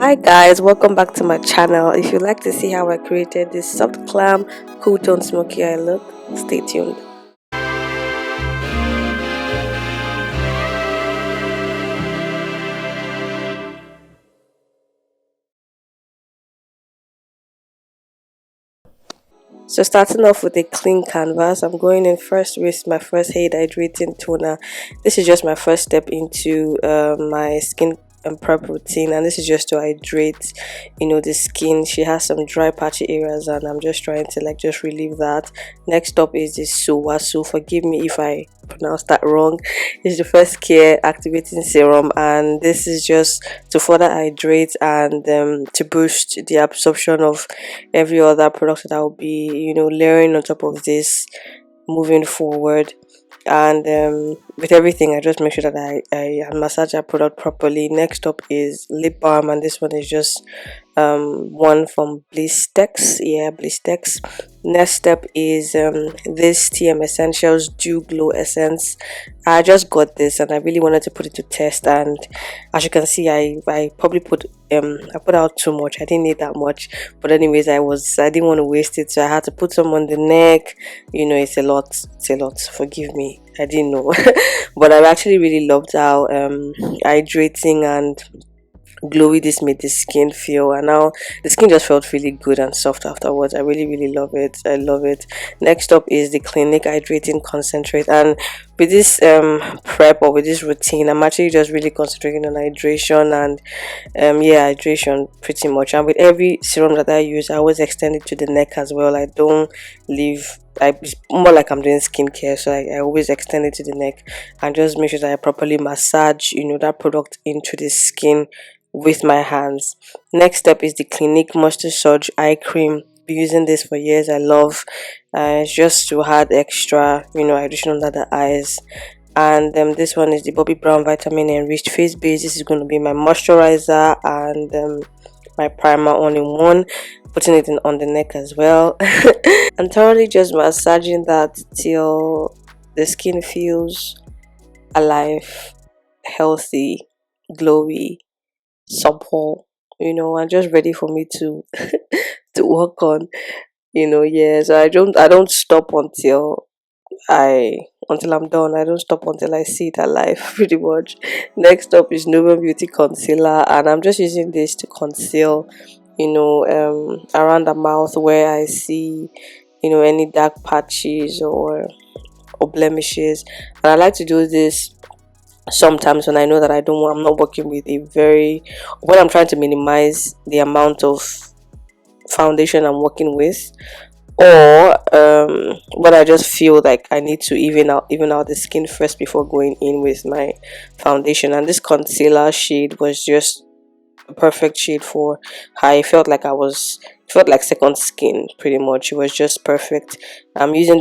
Hi guys, welcome back to my channel. If you'd like to see how I created this soft glam cool tone smoky eye look, stay tuned. So starting off with a clean canvas, I'm going in first with my first hydrating toner. This is just my first step into my skin and prep routine, and this is just to hydrate the skin. She has some dry patchy areas and I'm just trying to just relieve that. Next up is this Sulwhasoo. Forgive me if I pronounced that wrong. It's the first care activating serum, and this is just to further hydrate and to boost the absorption of every other product that I'll be layering on top of this moving forward. And with everything, I just make sure that I massage that product properly. Next up is lip balm, and this one is just one from Blistex. Blistex. Next step is this TMessentials Dew Glow Essence. I just got this and I really wanted to put it to test, and as you can see, I probably put out too much. I didn't need that much, but anyways, I didn't want to waste it, so I had to put some on the neck. It's a lot. Forgive me, I didn't know. But I actually really loved how hydrating and glowy this made the skin feel, and now the skin just felt really good and soft afterwards. I really love it. I love it. Next up is the Clinique hydrating concentrate, and with this prep or with this routine, I'm actually just really concentrating on hydration and hydration pretty much. And with every serum that I use, I always extend it to the neck as well. I don't leave. It's more like I'm doing skincare, so I always extend it to the neck and just make sure that I properly massage that product into the skin with my hands. Next step is the Clinique Moisture Surge Eye Cream. Been using this for years. I love it's just to add extra hydration under the eyes. And this one is the Bobbibrown VIT-Enriched face base. This is going to be my moisturizer and my primer all in one, putting it on the neck as well. And thoroughly just massaging that till the skin feels alive, healthy, glowy, supple, and just ready for me to to work on. So I don't stop until I'm done. I don't stop until I see it alive, pretty much. Next up is Nubanbeauty concealer, and I'm just using this to conceal around the mouth where I see any dark patches or blemishes. And I like to do this sometimes when I know that I'm not working with when I'm trying to minimize the amount of foundation I'm working with, or when I just feel like I need to even out the skin first before going in with my foundation. And this concealer shade was just a perfect shade for how I felt like felt like second skin, pretty much. It was just perfect. I'm using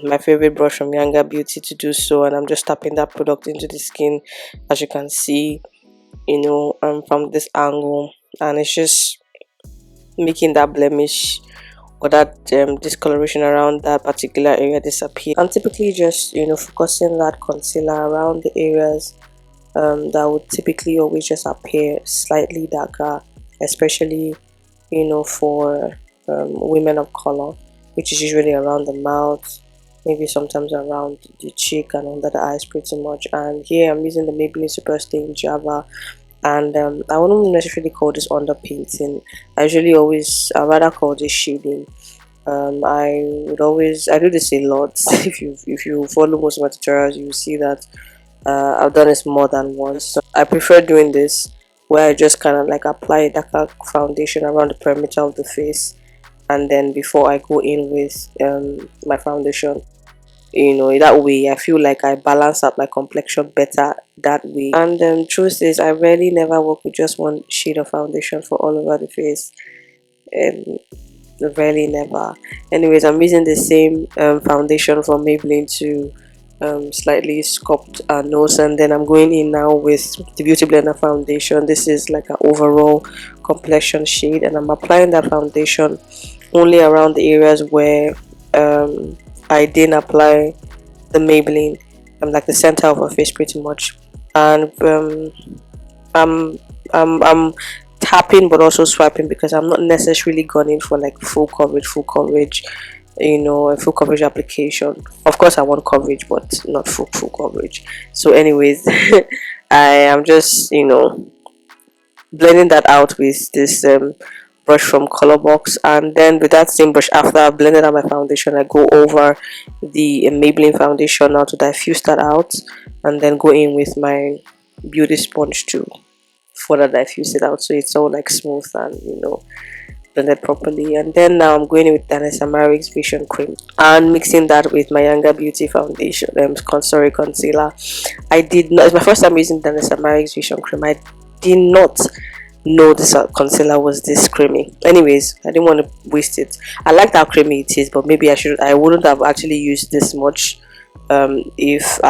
my favorite brush from Yangabeauty to do so, and I'm just tapping that product into the skin, as you can see from this angle, and it's just making that blemish or that discoloration around that particular area disappear. I'm typically just focusing that concealer around the areas that would typically always just appear slightly darker, especially for women of color, which is usually around the mouth, maybe sometimes around the cheek and under the eyes pretty much. And here I'm using the Maybelline Superstay in Java, and I wouldn't necessarily call this underpainting. I rather call this shading. I do this a lot. if you follow most of my tutorials, you will see that I've done this more than once. So I prefer doing this where I just kind of apply a darker foundation around the perimeter of the face, and then before I go in with my foundation, that way I feel like I balance out my complexion better that way. And truth is, I rarely never work with just one shade of foundation for all over the face, and rarely never. Anyways, I'm using the same foundation from Maybelline to slightly sculpt our nose, and then I'm going in now with the Beautyblender foundation. This is like an overall complexion shade, and I'm applying that foundation only around the areas where I didn't apply the Maybelline. I'm like the center of her face pretty much, and I'm tapping but also swiping, because I'm not necessarily gone in for like full coverage, you know, a full coverage application. Of course I want coverage, but not full coverage. So anyways, I am just, you know, blending that out with this brush from Colorbox. And then with that same brush, after I've blended out my foundation, I go over the Maybelline foundation now to diffuse that out, and then go in with my beauty sponge to further diffuse it out, so it's all like smooth and, you know, blended properly. And then now I'm going in with Danessa Vision Cream and mixing that with my Yangabeauty foundation, concealer. I did not, it's my first time using Danessa Vision Cream. I did not know this concealer was this creamy. Anyways, I didn't want to waste it. I liked how creamy it is, but maybe I wouldn't have actually used this much if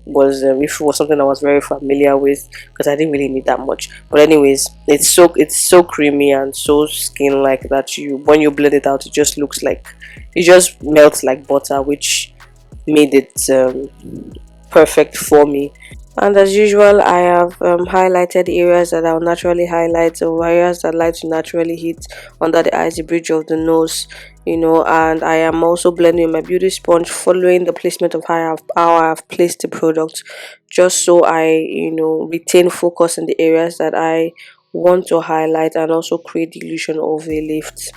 if it was something I was very familiar with, because I didn't really need that much. But anyways, it's so creamy and so skin like that, when you blend it out, it just looks like, it just melts like butter, which made it perfect for me. And as usual, I have highlighted areas that I'll naturally highlight, or areas that I like to naturally hit under the eyes, the bridge of the nose, you know. And I am also blending my beauty sponge, following the placement of how I've placed the product, just so I, you know, retain focus in the areas that I want to highlight, and also create the illusion of a lift.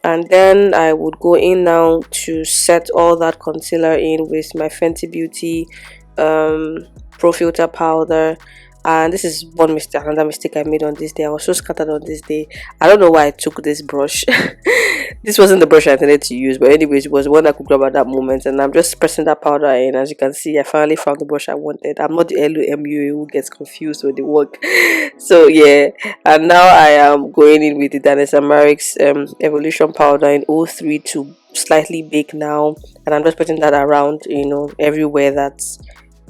And then I would go in now to set all that concealer in with my Fentybeauty pro filter powder. And this is another mistake I made on this day. I was so scattered on this day. I don't know why I took this brush. This wasn't the brush I intended to use, but anyways, it was the one I could grab at that moment. And I'm just pressing that powder in. As you can see, I finally found the brush I wanted. I'm not the LUMU who gets confused with the work. So yeah, and now I am going in with the Danessa evolution powder in 03 to slightly bake now. And I'm just putting that around, you know, everywhere that's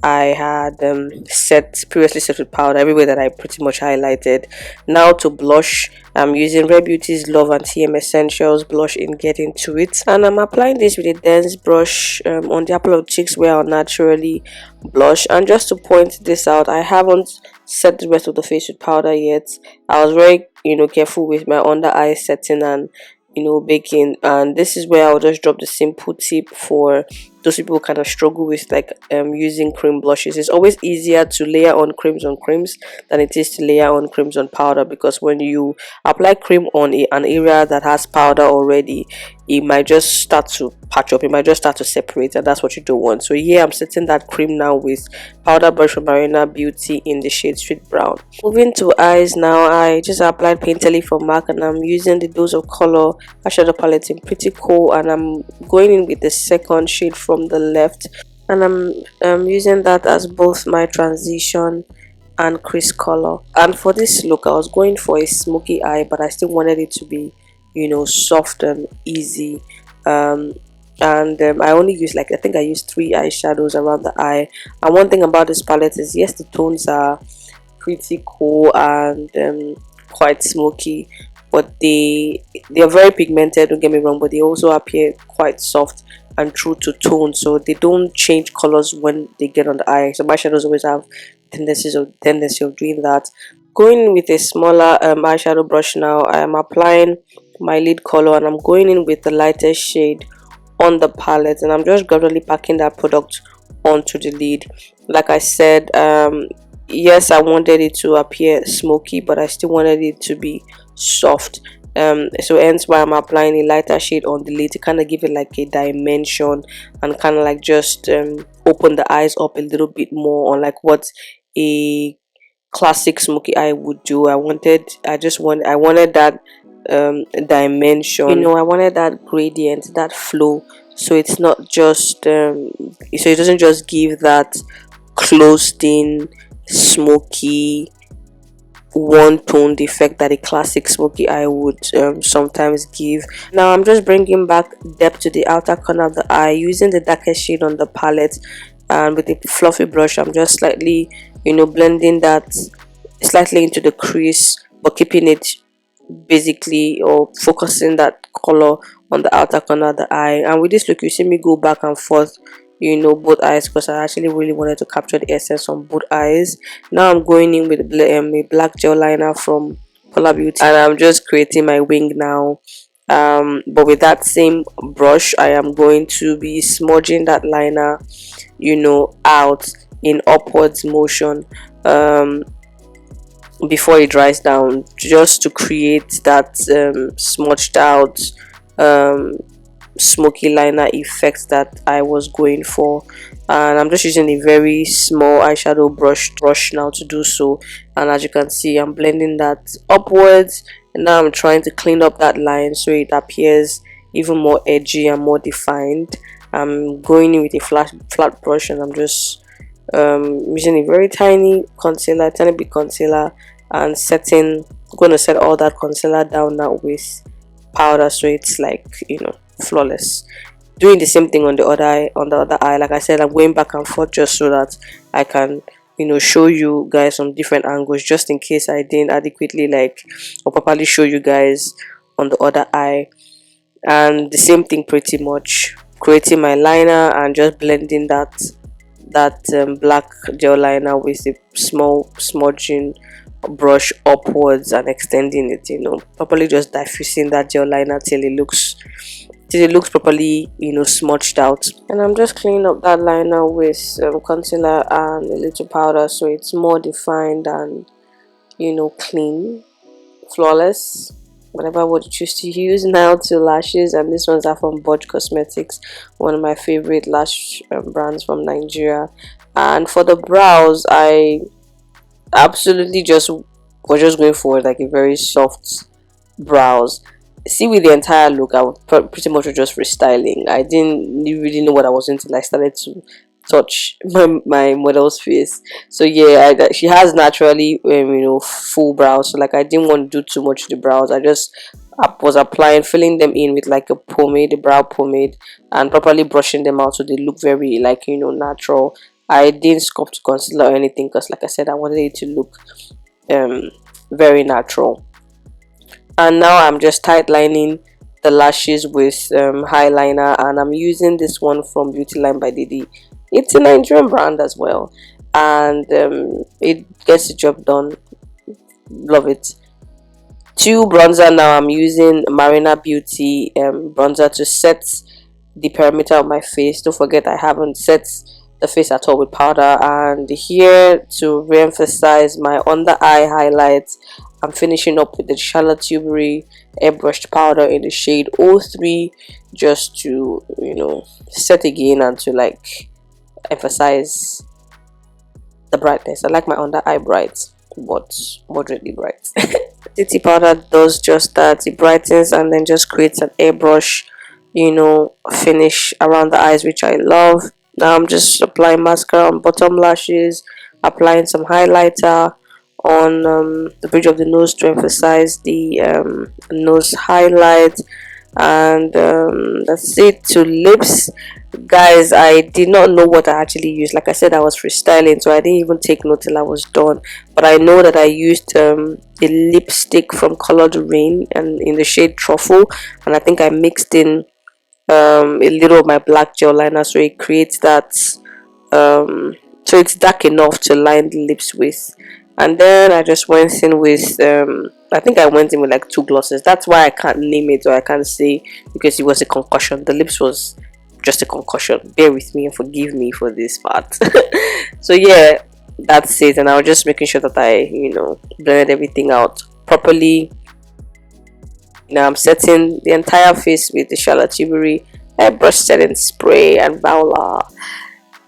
I had previously set with powder, everywhere that I pretty much highlighted. Now to blush, I'm using Rarebeauty's Love and TMessentials blush in Get Into It, and I'm applying this with a dense brush on the apple of cheeks where I'll naturally blush. And just to point this out, I haven't set the rest of the face with powder yet. I was very, you know, careful with my under eye setting and, you know, baking. And this is where I'll just drop the simple tip for those people who kind of struggle with like using cream blushes. It's always easier to layer on creams than it is to layer on creams on powder, because when you apply cream on an area that has powder already, it might just start to patch up, it might just start to separate, and that's what you don't want. So yeah, I'm setting that cream now with powder brush from Marebeauty in the shade Sweet Brown. Moving to eyes now, I just applied Painterly from MAC, and I'm using the Doseofcolours eyeshadow palette in Pretty Cool, and I'm going in with the second shade from the left, and I'm using that as both my transition and crease color. And for this look, I was going for a smoky eye, but I still wanted it to be, you know, soft and easy. I only used, like, I think I used 3 eyeshadows around the eye. And one thing about this palette is, yes, the tones are pretty cool and quite smoky, but they are very pigmented, don't get me wrong, but they also appear quite soft and true to tone, so they don't change colors when they get on the eye. So my shadows always have tendency of doing that. Going with a smaller eyeshadow brush now, I am applying my lid color, and I'm going in with the lightest shade on the palette, and I'm just gradually packing that product onto the lid. Like I said, yes, I wanted it to appear smoky, but I still wanted it to be soft. So hence why I'm applying a lighter shade on the lid to kind of give it like a dimension, and kind of like just open the eyes up a little bit more on like what a classic smoky eye would do. I wanted that dimension, you know, I wanted that gradient, that flow, so it's not just so it doesn't just give that closed in smoky one toned effect that a classic smoky eye would sometimes give. Now I'm just bringing back depth to the outer corner of the eye using the darkest shade on the palette, and with a fluffy brush I'm just slightly, you know, blending that slightly into the crease, but keeping it basically, or focusing that color on the outer corner of the eye. And with this look, you see me go back and forth, you know, both eyes, because I actually really wanted to capture the essence on both eyes. Now I'm going in with a black gel liner from Paulabeauty, and I'm just creating my wing now. But with that same brush, I am going to be smudging that liner, you know, out in upwards motion before it dries down, just to create that smudged out um, smoky liner effect that I was going for. And I'm just using a very small eyeshadow brush now to do so. And as you can see, I'm blending that upwards, and now I'm trying to clean up that line so it appears even more edgy and more defined. I'm going in with a flat brush, and I'm just using a very tiny concealer, tiny bit concealer, and going to set all that concealer down now with powder, so it's like, you know, flawless. Doing the same thing on the other eye. Like I said, I'm going back and forth just so that I can, you know, show you guys from different angles, just in case I didn't adequately like or properly show you guys on the other eye. And the same thing, pretty much creating my liner and just blending that black gel liner with a small smudging brush upwards and extending it, you know, properly just diffusing that gel liner till it looks properly, you know, smudged out. And I'm just cleaning up that liner with concealer and a little powder, so it's more defined and, you know, clean, flawless, whatever word you choose to use. Now to lashes, and these ones are from Bojcosmetics, one of my favorite lash brands from Nigeria. And for the brows, I absolutely was just going for like a very soft brows. See, with the entire look, I would pretty much just restyling. I didn't really know what I was into. I started to touch my model's face. So yeah, she has naturally you know, full brows, so like I didn't want to do too much to the brows. I was filling them in with like a pomade, a brow pomade, and properly brushing them out so they look very, like, you know, natural. I didn't sculpt to concealer or anything, because like I said, I wanted it to look very natural. And now I'm just tight lining the lashes with highliner, and I'm using this one from Beautyline by Didi. It's a Nigerian brand as well, and it gets the job done. Love it. To bronzer, now I'm using Marena Beauty bronzer to set the perimeter of my face. Don't forget, I haven't set the face at all with powder. And here, to re-emphasize my under eye highlights, I'm finishing up with the Charlotte Tilbury airbrushed powder in the shade 03, just to, you know, set again and to like emphasize the brightness. I like my under eye bright, but moderately bright. City powder does just that. It brightens and then just creates an airbrush, you know, finish around the eyes, which I love. Now I'm just applying mascara on bottom lashes, applying some highlighter on the bridge of the nose to emphasize the nose highlight, and that's it. To lips, guys, I did not know what I actually used. Like I said, I was freestyling, so I didn't even take note till I was done. But I know that I used a lipstick from Colored Rain and in the shade Truffle, and I think I mixed in a little of my black gel liner, so it creates that so it's dark enough to line the lips with. And then I just went in with I think I went in with like 2 glosses. That's why I can't name it, or I can't say, because it was a concussion. The lips was just a concussion. Bear with me and forgive me for this part. So yeah, that's it. And I was just making sure that I, you know, blended everything out properly. Now I'm setting the entire face with the Charlotte Tilbury airbrush setting spray, and voila,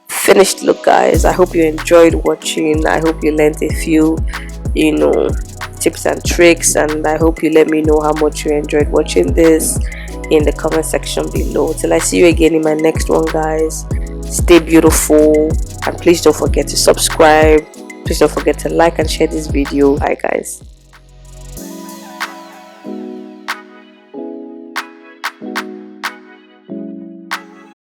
finished look, guys. I hope you enjoyed watching. I hope you learned a few, you know, tips and tricks, and I hope you let me know how much you enjoyed watching this in the comment section below. Till I see you again in my next one, guys, stay beautiful, and please don't forget to subscribe. Please don't forget to like and share this video. Bye, guys.